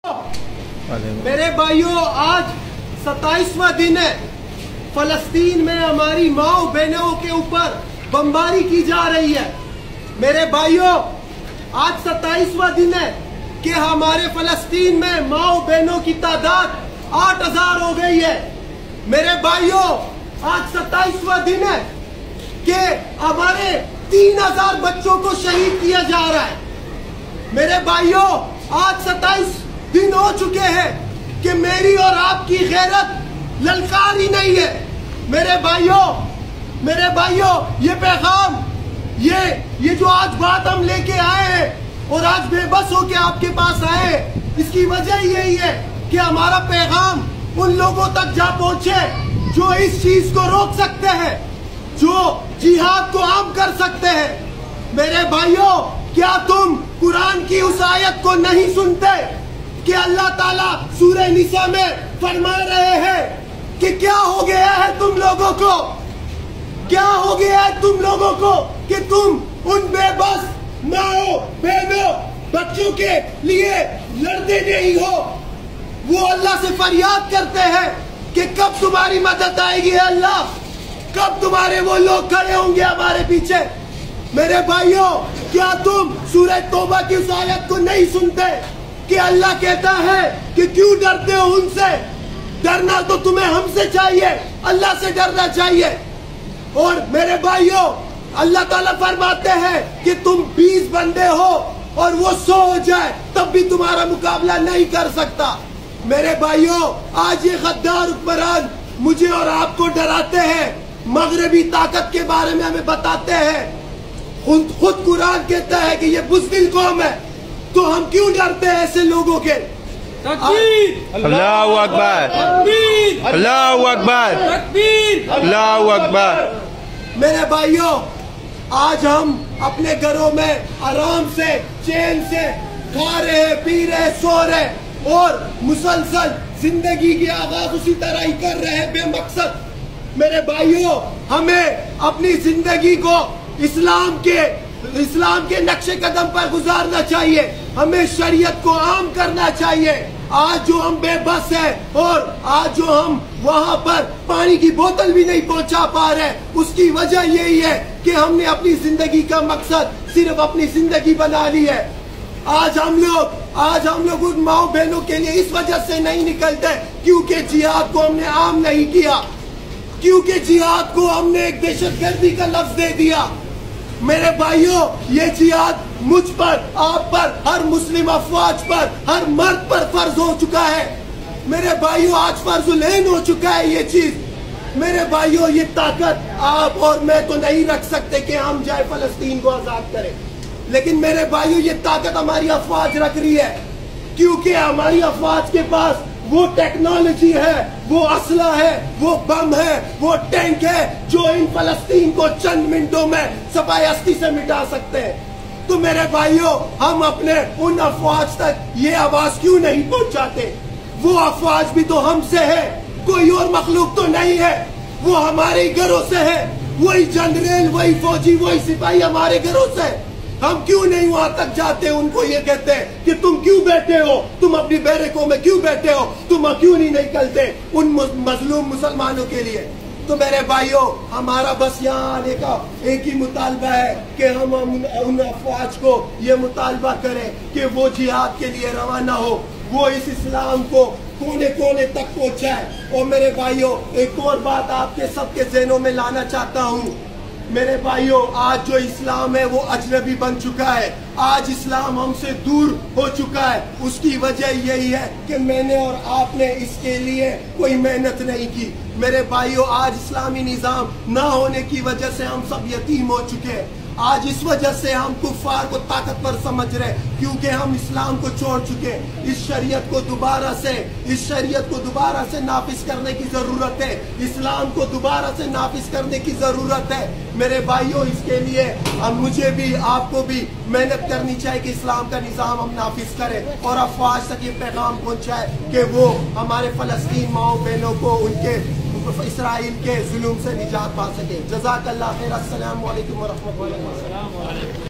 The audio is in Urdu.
میرے بھائیوں، آج 27واں دن ہے۔ فلسطین میں ہماری ماؤں بہنوں کے اوپر بمباری کی جا رہی ہے۔ میرے بھائیوں، آج 27واں دن ہے کہ ہمارے فلسطین میں ماؤں بہنوں کی تعداد 8000 ہو گئی ہے۔ میرے بھائیوں، آج 27واں دن ہے کہ ہمارے 3000 بچوں کو شہید کیا جا رہا ہے۔ میرے بھائیوں، آج 27 دن ہو چکے ہیں کہ میری اور آپ کی غیرت للکاری نہیں ہے۔ میرے بھائیوں، یہ پیغام، یہ جو آج بات ہم لے کے آئے ہیں اور آج بے بس ہو کے آپ کے پاس آئے ہیں، اس کی وجہ یہی ہے کہ ہمارا پیغام ان لوگوں تک جا پہنچے جو اس چیز کو روک سکتے ہیں، جو جہاد کو عام کر سکتے ہیں۔ میرے بھائیوں، کیا تم قرآن کی اس آیت کو نہیں سنتے کہ اللہ تعالیٰ سورہ نساء میں فرما رہے ہیں کہ کیا ہو گیا ہے تم لوگوں کو، کیا ہو گیا ہے تم لوگوں کو کہ تم ان بے بس ماؤں بہنوں بچوں کے لیے لڑتے نہیں ہو۔ وہ اللہ سے فریاد کرتے ہیں کہ کب تمہاری مدد آئے گی اللہ، کب تمہارے وہ لوگ کھڑے ہوں گے ہمارے پیچھے۔ میرے بھائیوں، کیا تم سورہ توبہ کی اس آیت کو نہیں سنتے کہ اللہ کہتا ہے کہ کیوں ڈرتے ہو ان سے؟ ڈرنا تو تمہیں ہم سے چاہیے، اللہ سے ڈرنا چاہیے۔ اور میرے بھائیوں، اللہ تعالیٰ فرماتے ہیں کہ تم 20 بندے ہو اور وہ 100 ہو جائے تب بھی تمہارا مقابلہ نہیں کر سکتا۔ میرے بھائیوں، آج یہ غدار حکمران مجھے اور آپ کو ڈراتے ہیں، مغربی طاقت کے بارے میں ہمیں بتاتے ہیں۔ خود قرآن کہتا ہے کہ یہ بزدل قوم ہے، تو ہم کیوں ڈرتے ہیں ایسے لوگوں کے؟ تکبیر! اللہ اکبر! تکبیر! اللہ اکبر! تکبیر! اللہ اکبر! میرے بھائیوں، آج ہم اپنے گھروں میں آرام سے چین سے کھا رہے، پی رہے، سو رہے اور مسلسل زندگی کی آغاز اسی طرح ہی کر رہے بے مقصد۔ میرے بھائیوں، ہمیں اپنی زندگی کو اسلام کے نقش قدم پر گزارنا چاہیے، ہمیں شریعت کو عام کرنا چاہیے۔ آج جو ہم بے بس ہیں اور آج جو ہم وہاں پر پانی کی بوتل بھی نہیں پہنچا پا رہے، اس کی وجہ یہی ہے کہ ہم نے اپنی زندگی کا مقصد صرف اپنی زندگی بنا لی ہے۔ آج ہم لوگ ان ماؤں بہنوں کے لیے اس وجہ سے نہیں نکلتے کیونکہ جہاد کو ہم نے عام نہیں کیا، کیونکہ جہاد کو ہم نے ایک دہشت گردی کا لفظ دے دیا۔ میرے بھائیوں، یہ جہاد مجھ پر، آپ پر، ہر مسلم افواج پر، ہر مرد پر فرض ہو چکا ہے۔ میرے بھائیوں، آج فرض العین ہو چکا ہے یہ چیز۔ میرے بھائیوں، یہ طاقت آپ اور میں تو نہیں رکھ سکتے کہ ہم جائے فلسطین کو آزاد کریں، لیکن میرے بھائیوں، یہ طاقت ہماری افواج رکھ رہی ہے، کیونکہ ہماری افواج کے پاس وہ ٹیکنالوجی ہے، وہ اسلحہ ہے، وہ بم ہے، وہ ٹینک ہے جو ان فلسطین کو چند منٹوں میں صفائے ہستی سے مٹا سکتے ہیں۔ تو میرے بھائیوں، ہم اپنے ان افواج تک یہ آواز کیوں نہیں پہنچاتے؟ وہ افواج بھی تو ہم سے ہے، کوئی اور مخلوق تو نہیں ہے، وہ ہمارے گھروں سے ہے، وہی جنرل، وہی فوجی، وہی سپاہی ہمارے گھروں سے۔ ہم کیوں نہیں وہاں تک جاتے، ان کو یہ کہتے ہیں کہ تم کیوں بیٹھے ہو، تم اپنی بیرکوں میں کیوں بیٹھے ہو، تم کیوں نہیں نکلتے ان مظلوم مسلمانوں کے لیے؟ تو میرے بھائیوں، ہمارا بس یہاں آنے کا ایک ہی مطالبہ ہے کہ ہم ان افواج کو یہ مطالبہ کریں کہ وہ جہاد کے لیے روانہ ہو، وہ اس اسلام کو کونے کونے تک پہنچائے۔ اور میرے بھائیوں، ایک اور بات آپ کے سب کے ذہنوں میں لانا چاہتا ہوں۔ میرے بھائیوں، آج جو اسلام ہے وہ اجنبی بن چکا ہے، آج اسلام ہم سے دور ہو چکا ہے۔ اس کی وجہ یہی ہے کہ میں نے اور آپ نے اس کے لیے کوئی محنت نہیں کی۔ میرے بھائیوں، آج اسلامی نظام نہ ہونے کی وجہ سے ہم سب یتیم ہو چکے ہیں۔ آج اس وجہ سے ہم کفار کو طاقتور سمجھ رہے کیونکہ ہم اسلام کو چھوڑ چکے۔ اس شریعت کو دوبارہ سے نافذ کرنے کی ضرورت ہے، اسلام کو دوبارہ سے نافذ کرنے کی ضرورت ہے۔ میرے بھائیوں، اس کے لیے مجھے بھی آپ کو بھی محنت کرنی چاہیے کہ اسلام کا نظام ہم نافذ کریں اور افواج تک یہ پیغام پہنچائے کہ وہ ہمارے فلسطین ماؤں بہنوں کو ان کے اسرائیل کے ظلم سے نجات پا سکے۔ جزاک اللہ خیر۔ السلام علیکم ورحمۃ اللہ وبرکاتہ۔